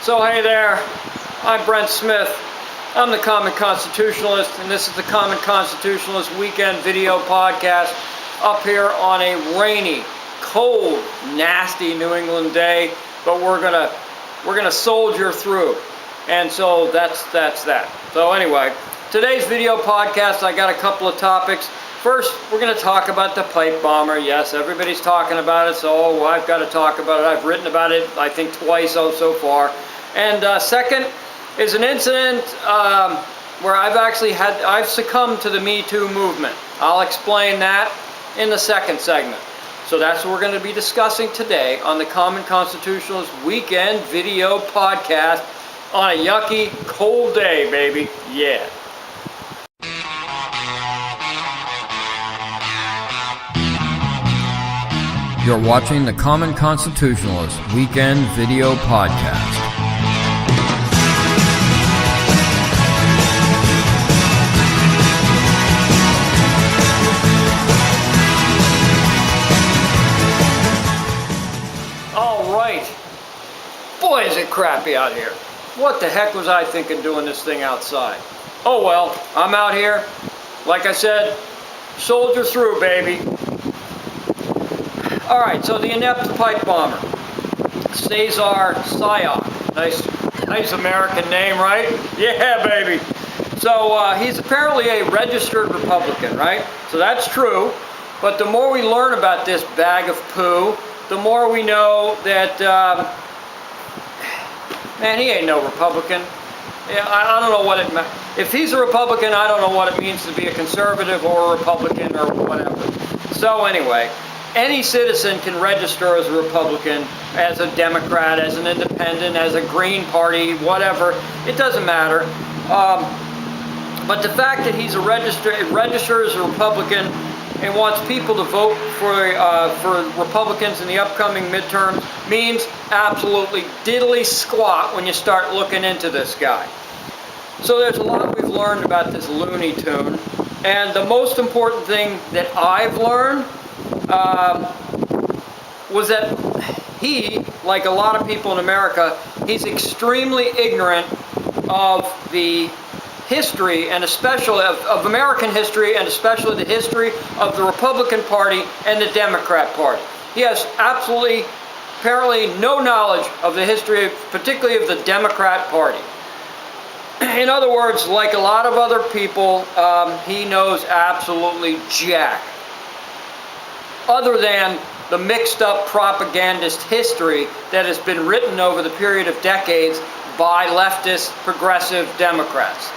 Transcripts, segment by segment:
So hey there, I'm Brent Smith. I'm the Common Constitutionalist, and this is the Common Constitutionalist Weekend Video Podcast up here on a rainy, cold, nasty New England day, but we're gonna soldier through. And so that's that. So anyway, today's video podcast, I got a couple of topics. First, we're going to talk about the pipe bomber. Yes, everybody's talking about it, so I've got to talk about it. I've written about it, I think, twice so far. And second is an incident where I've succumbed to the MeToo movement. I'll explain that in the second segment. So that's what we're going to be discussing today on the Common Constitutionalist Weekend Video Podcast on a yucky, cold day, baby. Yeah. You're watching the Common Constitutionalist Weekend Video Podcast. All right. Boy, is it crappy out here. What the heck was I thinking doing this thing outside? Oh well, I'm out here. Like I said, soldier through, baby. All right, so the inept pipe bomber, Cesar Sayoc. Nice American name, right? Yeah, baby. So he's apparently a registered Republican, right? So that's true. But the more we learn about this bag of poo, the more we know that, man, he ain't no Republican. Yeah, I don't know what it meant. If he's a Republican, I don't know what it means to be a conservative or a Republican or whatever. So anyway, any citizen can register as a Republican, as a Democrat, as an independent, as a Green Party, whatever. It doesn't matter. But the fact that he's registered as a Republican and wants people to vote for Republicans in the upcoming midterms means absolutely diddly squat when you start looking into this guy. So there's a lot we've learned about this Looney Tune, and the most important thing that I've learned was that he, like a lot of people in America, he's extremely ignorant of the history, and especially of American history, and especially the history of the Republican Party and the Democrat Party. He has absolutely, apparently, no knowledge of the history, particularly of the Democrat Party. In other words, like a lot of other people, he knows absolutely jack, other than the mixed up propagandist history that has been written over the period of decades by leftist progressive Democrats.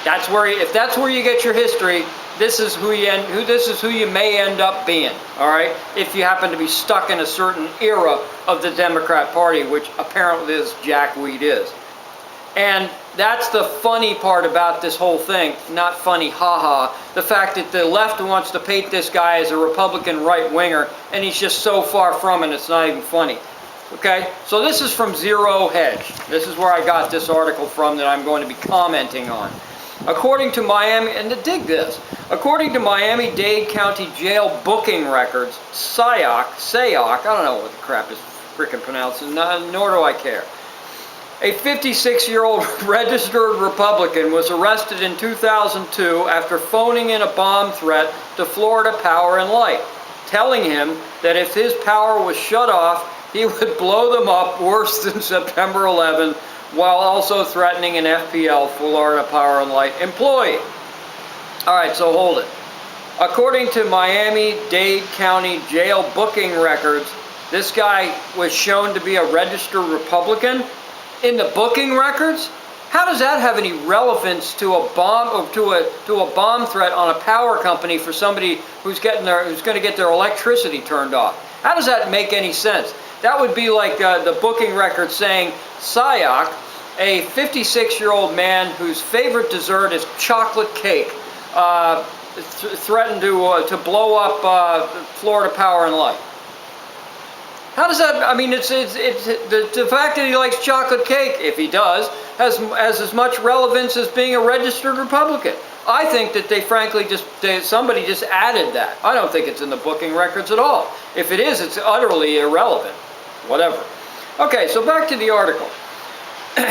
If that's where you get your history, this is who you may end up being, all right? If you happen to be stuck in a certain era of the Democrat Party, which apparently this jackweed is. And that's the funny part about this whole thing. Not funny, haha. The fact that the left wants to paint this guy as a Republican right-winger, and he's just so far from it, it's not even funny. Okay? So this is from Zero Hedge. This is where I got this article from that I'm going to be commenting on. According to Miami, and to dig this, according to Miami-Dade County Jail booking records, Sayoc, I don't know what the crap is freaking pronounced, nor do I care. A 56-year-old registered Republican was arrested in 2002 after phoning in a bomb threat to Florida Power and Light, telling him that if his power was shut off, he would blow them up worse than September 11, while also threatening an FPL, Florida Power and Light employee. All right, so hold it. According to Miami-Dade County Jail booking records, this guy was shown to be a registered Republican. In the booking records? How does that have any relevance to a bomb or to a bomb threat on a power company for somebody who's going to get their electricity turned off? How does that make any sense? That would be like the booking record saying Sayoc, a 56-year-old man whose favorite dessert is chocolate cake, threatened to blow up Florida Power and Light. How does that, I mean, it's the fact that he likes chocolate cake, if he does, has as much relevance as being a registered Republican. I think that somebody just added that. I don't think it's in the booking records at all. If it is, it's utterly irrelevant. Whatever. Okay, so back to the article.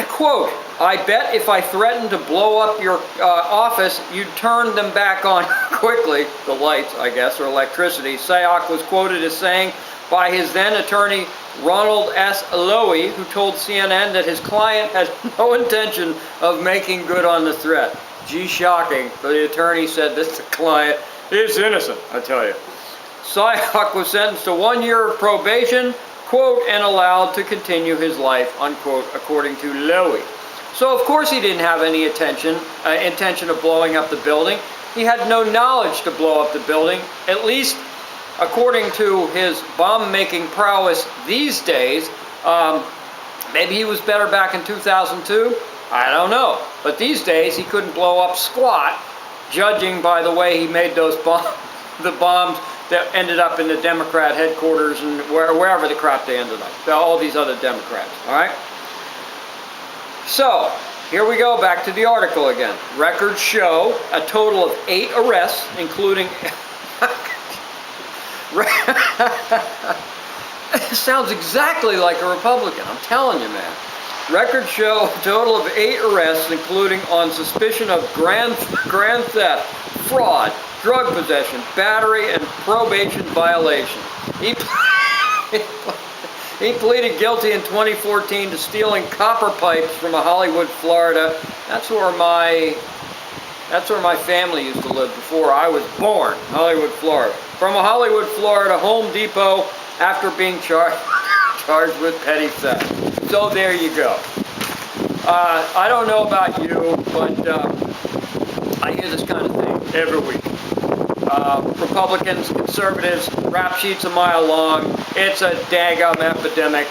Quote, I bet if I threatened to blow up your office, you'd turn them back on quickly, the lights, I guess, or electricity. Sayoc was quoted as saying by his then attorney, Ronald S. Lowy, who told CNN that his client had no intention of making good on the threat. Gee, shocking, but the attorney said this to the client is innocent, I tell you. Sayoc was sentenced to 1 year of probation, quote, and allowed to continue his life, unquote, according to Lowy. So, of course, he didn't have any intention of blowing up the building. He had no knowledge to blow up the building, at least according to his bomb-making prowess these days. Maybe he was better back in 2002. I don't know. But these days, he couldn't blow up squat, judging by the way he made those the bombs that ended up in the Democrat headquarters and wherever the crap they ended up. All these other Democrats, all right? So, here we go, back to the article again. Records show a total of 8 arrests, including... It sounds exactly like a Republican, I'm telling you, man. Records show a total of 8 arrests, including on suspicion of grand theft, fraud, drug possession, battery, and probation violation. He pleaded guilty in 2014 to stealing copper pipes from a Hollywood, Florida. That's where my family used to live before I was born, Hollywood, Florida. From a Hollywood, Florida Home Depot after being charged with petty theft. So there you go. I don't know about you, but I hear this kind of thing every week. Republicans, conservatives, rap sheets a mile long. It's a daggum epidemic.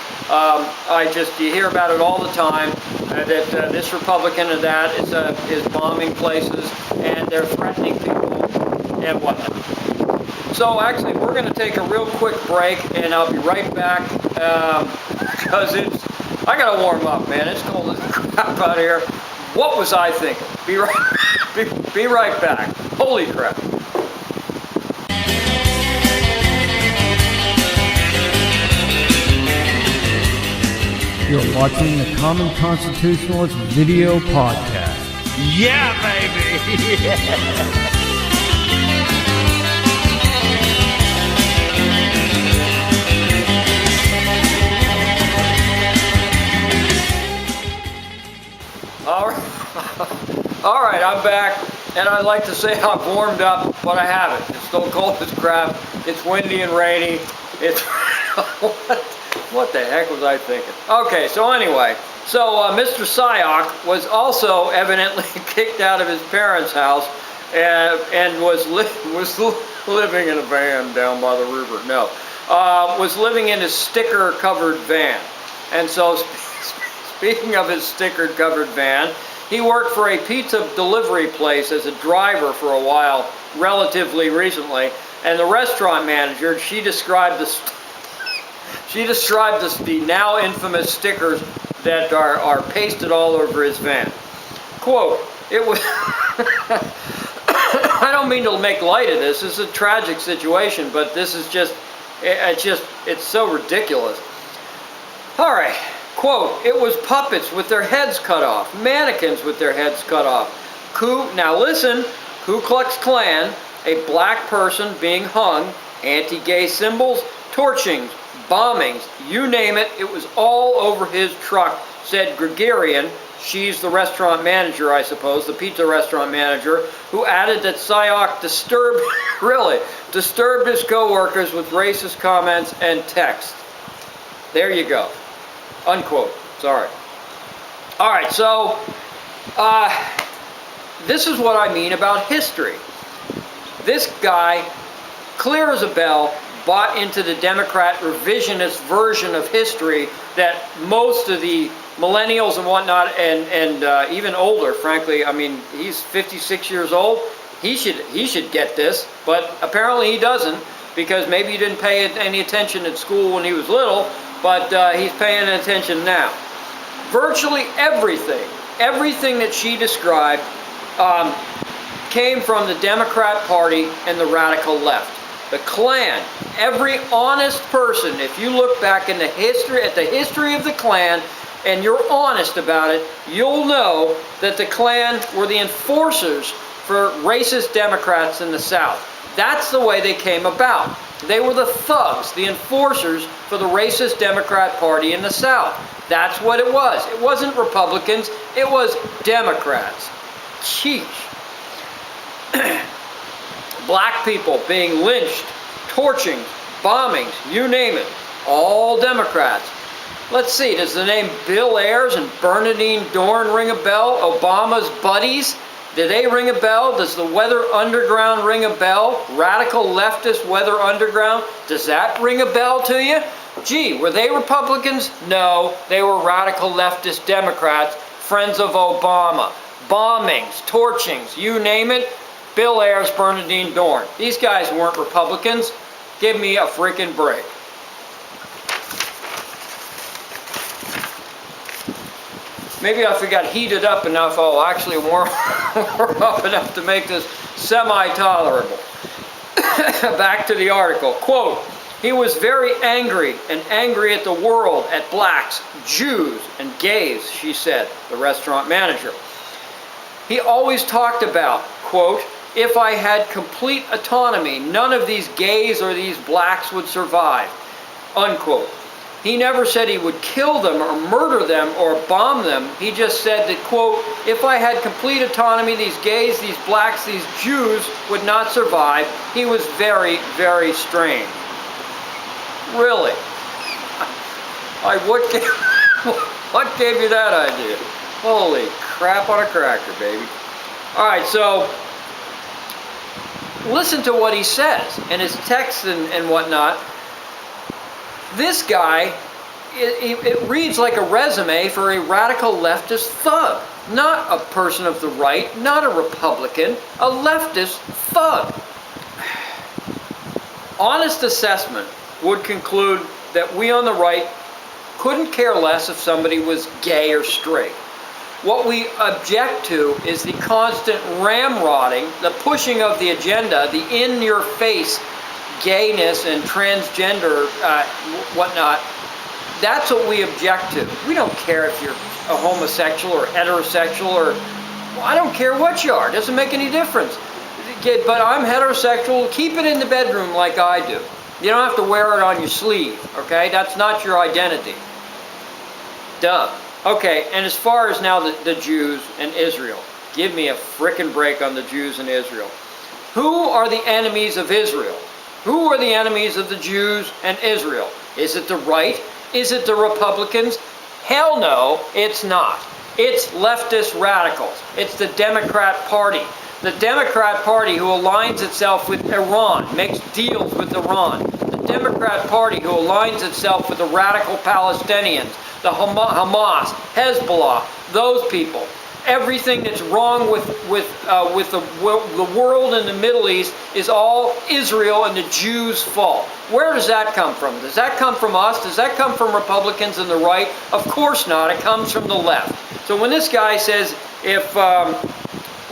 You hear about it all the time. That this Republican and that is bombing places, and they're threatening people and whatnot. So actually, we're going to take a real quick break, and I'll be right back because I got to warm up, man. It's cold as crap out here. What was I thinking? Be right back. Holy crap. You're watching the Common Constitutionalist video podcast. Yeah, baby! Yeah. All right, I'm back, and I'd like to say I've warmed up, but I haven't. It's still cold as crap. It's windy and rainy. It's what the heck was I thinking? Okay, so anyway, Mr. Sayoc was also evidently kicked out of his parents' house and was living in a van down by the river. No, was living in his sticker-covered van. And so, speaking of his sticker-covered van, he worked for a pizza delivery place as a driver for a while, relatively recently. And the restaurant manager, she described the now infamous stickers that are pasted all over his van. Quote, it was, I don't mean to make light of this. This is a tragic situation, but this is it's so ridiculous. All right. Quote, it was puppets with their heads cut off, mannequins with their heads cut off. Now listen, Ku Klux Klan, a black person being hung, anti-gay symbols, torchings, bombings, you name it, it was all over his truck, said Gregorian. She's the restaurant manager, I suppose, the pizza restaurant manager, who added that Sayoc disturbed his co-workers with racist comments and text. There you go. Unquote. Sorry. All right, so this is what I mean about history. This guy, clear as a bell, bought into the Democrat revisionist version of history that most of the millennials and whatnot, and even older, frankly, I mean, he's 56 years old. He should get this, but apparently he doesn't, because maybe he didn't pay any attention at school when he was little, but he's paying attention now. Virtually everything that she described came from the Democrat Party and the radical left. The Klan, every honest person, if you look back in the history of the Klan, and you're honest about it, you'll know that the Klan were the enforcers for racist Democrats in the South. That's the way they came about. They were the thugs, the enforcers for the racist Democrat Party in the South. That's what it was. It wasn't Republicans, it was Democrats. Sheesh. Black people being lynched, torching, bombings, you name it. All Democrats. Let's see, does the name Bill Ayers and Bernadine Dorn ring a bell? Obama's buddies? Do they ring a bell? Does the Weather Underground ring a bell? Radical leftist Weather Underground? Does that ring a bell to you? Gee, were they Republicans? No, they were radical leftist Democrats, friends of Obama. Bombings, torchings, you name it. Bill Ayers, Bernadine Dorn. These guys weren't Republicans. Give me a freaking break. Maybe if we got heated up enough, I'll actually warm up enough to make this semi-tolerable. Back to the article. Quote, he was very angry and angry at the world, at blacks, Jews, and gays, she said, the restaurant manager. He always talked about, quote, if I had complete autonomy, none of these gays or these blacks would survive, unquote. He never said he would kill them or murder them or bomb them. He just said that, quote, if I had complete autonomy, these gays, these blacks, these Jews would not survive. He was very, very strange. Really? What gave you that idea? Holy crap on a cracker, baby. All right, so listen to what he says in his texts and whatnot. This guy, it reads like a resume for a radical leftist thug. Not a person of the right, not a Republican, a leftist thug. Honest assessment would conclude that we on the right couldn't care less if somebody was gay or straight. What we object to is the constant ramrodding, the pushing of the agenda, the in-your-face gayness and transgender whatnot. That's what we object to. We don't care if you're a homosexual or heterosexual or, well, I don't care what you are. It doesn't make any difference. But I'm heterosexual. Keep it in the bedroom like I do. You don't have to wear it on your sleeve, okay? That's not your identity. Duh. Okay, and as far as now the Jews and Israel, give me a frickin' break on the Jews and Israel. Who are the enemies of Israel? Who are the enemies of the Jews and Israel? Is it the right? Is it the Republicans? Hell no, it's not. It's leftist radicals. It's the Democrat Party. The Democrat Party who aligns itself with Iran, makes deals with Iran. The Democrat Party who aligns itself with the radical Palestinians, the Hamas, Hezbollah, those people. Everything that's wrong with the world and the Middle East is all Israel and the Jews' fault. Where does that come from? Does that come from us? Does that come from Republicans and the right? Of course not. It comes from the left. So when this guy says,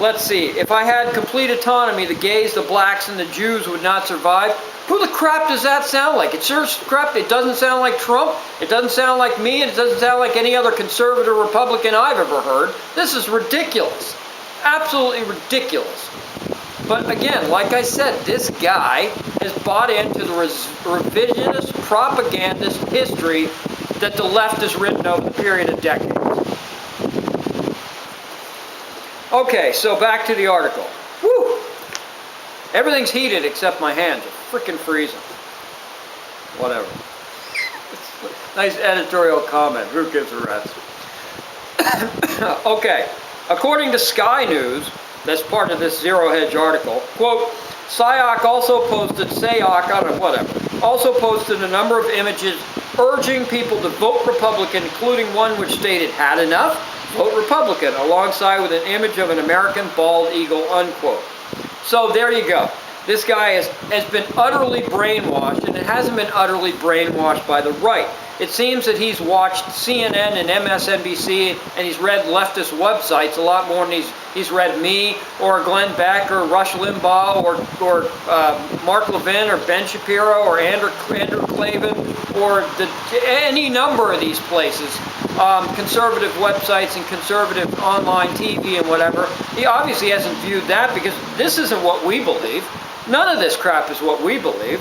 let's see, if I had complete autonomy, the gays, the blacks, and the Jews would not survive, who the crap does that sound like? It sure crap. It doesn't sound like Trump. It doesn't sound like me. And it doesn't sound like any other conservative Republican I've ever heard. This is ridiculous. Absolutely ridiculous. But again, like I said, this guy has bought into the revisionist, propagandist history that the left has written over the period of decades. Okay, so back to the article. Woo! Everything's heated except my hands are freaking freezing. Whatever. Nice editorial comment. Who gives a rat's? Okay. According to Sky News, that's part of this Zero Hedge article, quote, Sayoc also posted, also posted a number of images urging people to vote Republican, including one which stated, had enough? Vote Republican, alongside with an image of an American bald eagle, unquote. So there you go. This guy has been utterly brainwashed, and it hasn't been utterly brainwashed by the right. It seems that he's watched CNN and MSNBC, and he's read leftist websites a lot more than he's read me or Glenn Beck or Rush Limbaugh or Mark Levin or Ben Shapiro or Andrew Klavan or any number of these places, conservative websites and conservative online TV and whatever. He obviously hasn't viewed that, because this isn't what we believe. None of this crap is what we believe.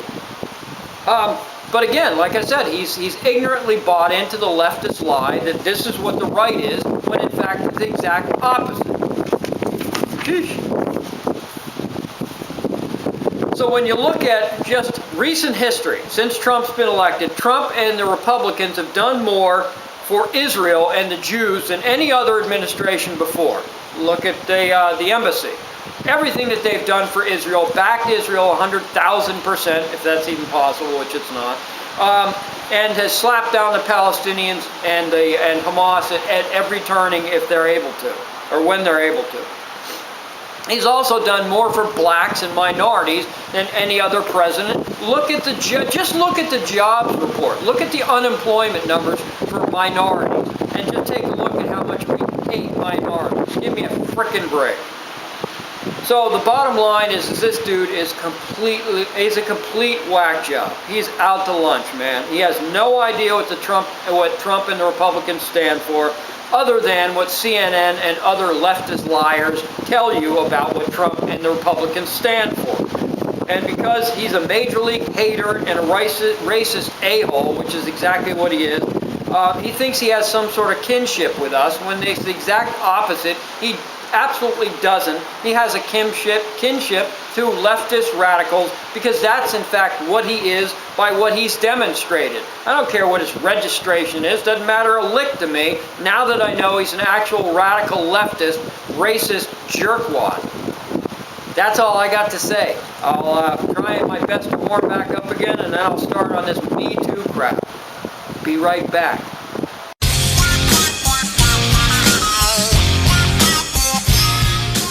But again, like I said, he's ignorantly bought into the leftist lie that this is what the right is, when in fact it's the exact opposite. Sheesh. So when you look at just recent history, since Trump's been elected, Trump and the Republicans have done more for Israel and the Jews than any other administration before. Look at the embassy. Everything that they've done for Israel, backed Israel 100,000%, if that's even possible, which it's not, and has slapped down the Palestinians and Hamas at every turning if they're able to, or when they're able to. He's also done more for blacks and minorities than any other president. Just look at the jobs report. Look at the unemployment numbers for minorities, and just take a look at how much we hate minorities. Give me a frickin' break. So the bottom line is this dude is a complete whack job. He's out to lunch, man. He has no idea what Trump and the Republicans stand for, other than what CNN and other leftist liars tell you about what Trump and the Republicans stand for. And because he's a major league hater and a racist a-hole, which is exactly what he is, he thinks he has some sort of kinship with us, when it's the exact opposite. He absolutely doesn't. He has a kinship to leftist radicals, because that's in fact what he is by what he's demonstrated. I don't care what his registration is, doesn't matter a lick to me, now that I know he's an actual radical leftist, racist jerkwad. That's all I got to say. I'll try my best to warm back up again, and then I'll start on this MeToo crap. Be right back.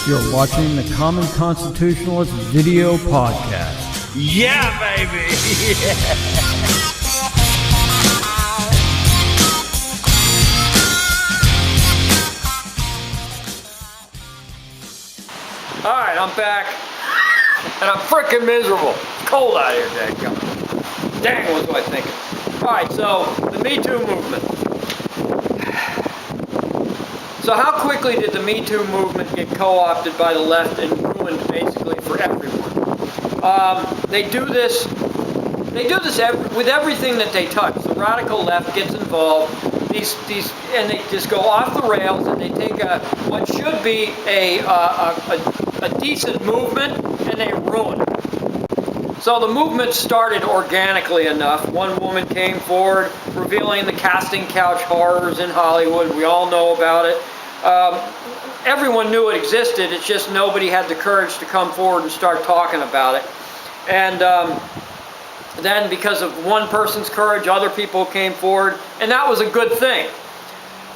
You're watching the Common Constitutionalist video podcast. Yeah, baby! Alright, I'm back. And I'm frickin' miserable. It's cold out here, dadgummit. Dang, what was I thinking? Alright, so the MeToo movement. So how quickly did the MeToo movement get co-opted by the left and ruined basically for everyone? They do this with everything that they touch. The radical left gets involved. And they just go off the rails, and they take what should be a decent movement, and they ruin it. So the movement started organically enough. One woman came forward revealing the casting couch horrors in Hollywood. We all know about it. Everyone knew it existed. It's just nobody had the courage to come forward and start talking about it. And then because of one person's courage, other people came forward, and that was a good thing.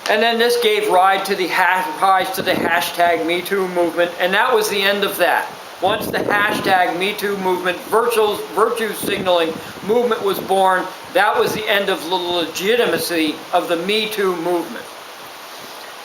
And then this gave rise to the hashtag MeToo movement, and that was the end of that. Once the hashtag MeToo movement, virtue signaling movement was born, that was the end of the legitimacy of the MeToo movement.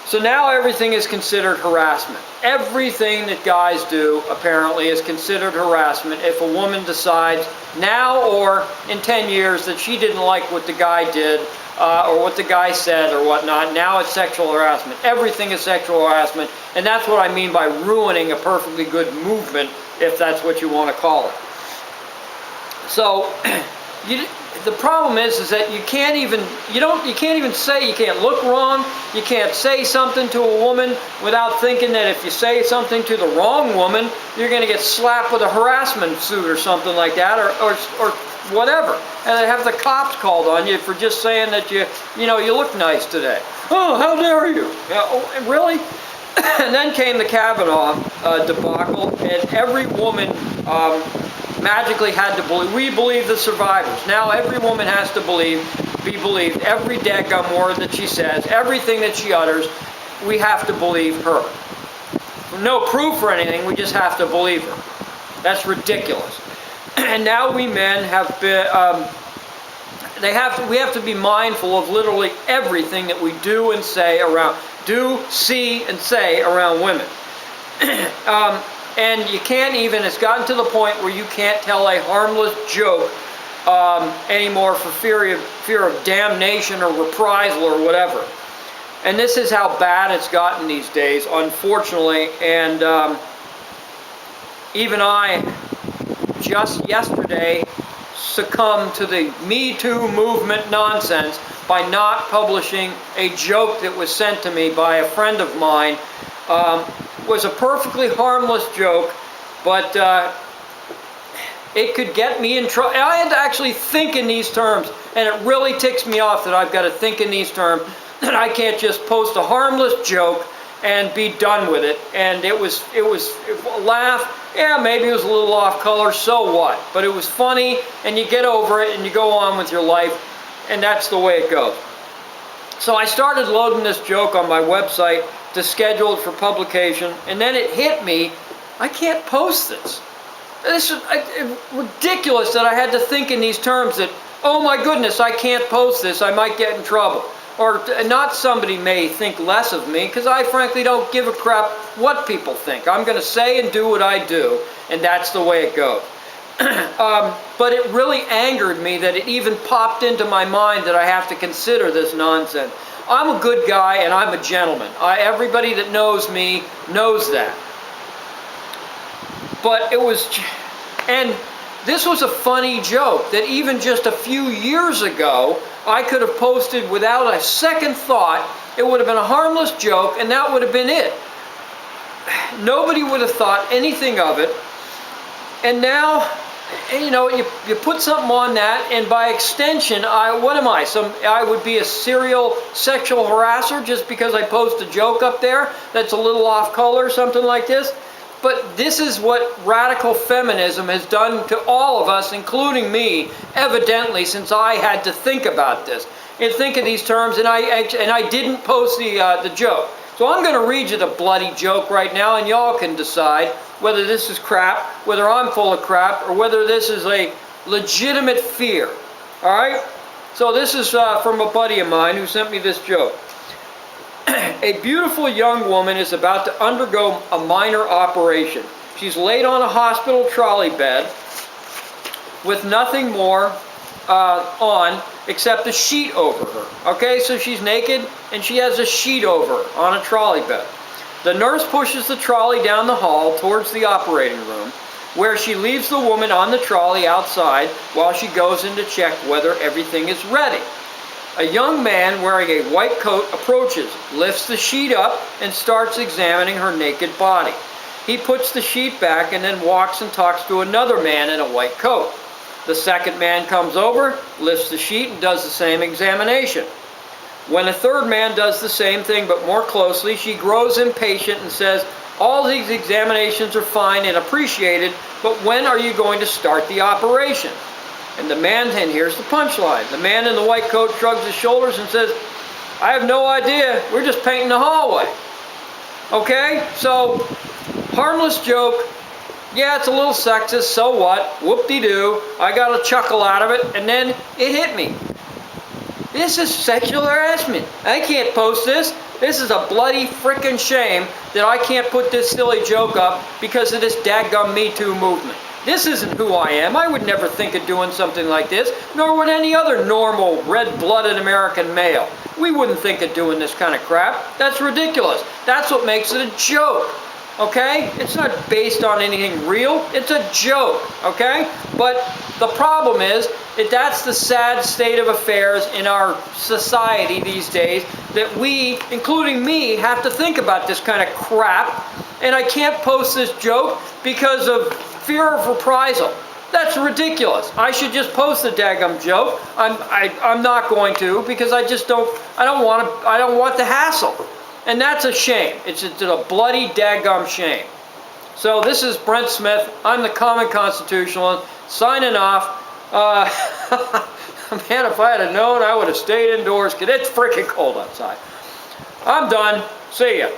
So now everything is considered harassment. Everything that guys do, apparently, is considered harassment if a woman decides now or in 10 years that she didn't like what the guy did or what the guy said or whatnot. Now it's sexual harassment. Everything is sexual harassment, and that's what I mean by ruining a perfectly good movement, if that's what you want to call it. So the problem is that you can't even say, you can't look wrong, you can't say something to a woman without thinking that if you say something to the wrong woman, you're going to get slapped with a harassment suit or something like that, or whatever. And they have the cops called on you for just saying that you look nice today. Oh, how dare you? Oh, really? And then came the Kavanaugh debacle, and every woman magically had to believe. We believe the survivors. Now every woman has to be believed. Every daggum word that she says, everything that she utters, we have to believe her. No proof or anything, we just have to believe her. That's ridiculous. And now we men have been, we have to be mindful of literally everything that we do and say see and say around women. And you can't even, it's gotten to the point where you can't tell a harmless joke anymore for fear of damnation or reprisal or whatever. And this is how bad it's gotten these days, unfortunately. And even I, just yesterday, succumbed to the MeToo movement nonsense by not publishing a joke that was sent to me by a friend of mine. Was a perfectly harmless joke, but it could get me in trouble. I had to actually think in these terms, and it really ticks me off that I've got to think in these terms, that I can't just post a harmless joke and be done with it. And it was a laugh. Yeah, maybe it was a little off color, so what? But it was funny, and you get over it, and you go on with your life, and that's the way it goes. So I started loading this joke on my website to schedule it for publication, and then it hit me, I can't post this. This is ridiculous that I had to think in these terms that, oh my goodness, I can't post this, I might get in trouble. Or not somebody may think less of me, because I frankly don't give a crap what people think. I'm going to say and do what I do, and that's the way it goes. But it really angered me that it even popped into my mind that I have to consider this nonsense. I'm a good guy and I'm a gentleman. Everybody that knows me knows that. But it was, and this was a funny joke that even just a few years ago I could have posted without a second thought. It would have been a harmless joke and that would have been it. Nobody would have thought anything of it. And now, you know, you put something on that, and by extension, what am I? I would be a serial sexual harasser just because I post a joke up there that's a little off color, something like this. But this is what radical feminism has done to all of us, including me, evidently, since I had to think about this and think of these terms, and I didn't post the joke. So I'm going to read you the bloody joke right now, and y'all can decide whether this is crap, whether I'm full of crap, or whether this is a legitimate fear. All right? So this is from a buddy of mine who sent me this joke. A beautiful young woman is about to undergo a minor operation. She's laid on a hospital trolley bed with nothing more on except a sheet over her. Okay, so she's naked and she has a sheet over her on a trolley bed. The nurse pushes the trolley down the hall towards the operating room, where she leaves the woman on the trolley outside while she goes in to check whether everything is ready. A young man wearing a white coat approaches, lifts the sheet up, and starts examining her naked body. He puts the sheet back and then walks and talks to another man in a white coat. The second man comes over, lifts the sheet, and does the same examination. When a third man does the same thing but more closely, she grows impatient and says, "All these examinations are fine and appreciated, but when are you going to start the operation?" And here's the punchline. The man in the white coat shrugs his shoulders and says, "I have no idea. We're just painting the hallway." Okay? So, harmless joke. Yeah, it's a little sexist. So what? Whoop-de-doo. I got a chuckle out of it, and then it hit me. This is sexual harassment. I can't post this. This is a bloody frickin' shame that I can't put this silly joke up because of this dadgum Me Too movement. This isn't who I am. I would never think of doing something like this, nor would any other normal, red-blooded American male. We wouldn't think of doing this kind of crap. That's ridiculous. That's what makes it a joke. Okay? It's not based on anything real. It's a joke. Okay? But the problem is that that's the sad state of affairs in our society these days, that we, including me, have to think about this kind of crap, and I can't post this joke because of fear of reprisal. That's ridiculous. I should just post the daggum joke. I'm not going to, because I don't want the hassle. And that's a shame. It's a bloody daggum shame. So this is Brent Smith. I'm the Common Constitutionalist, signing off. Man, if I had known, I would have stayed indoors, because it's freaking cold outside. I'm done. See ya.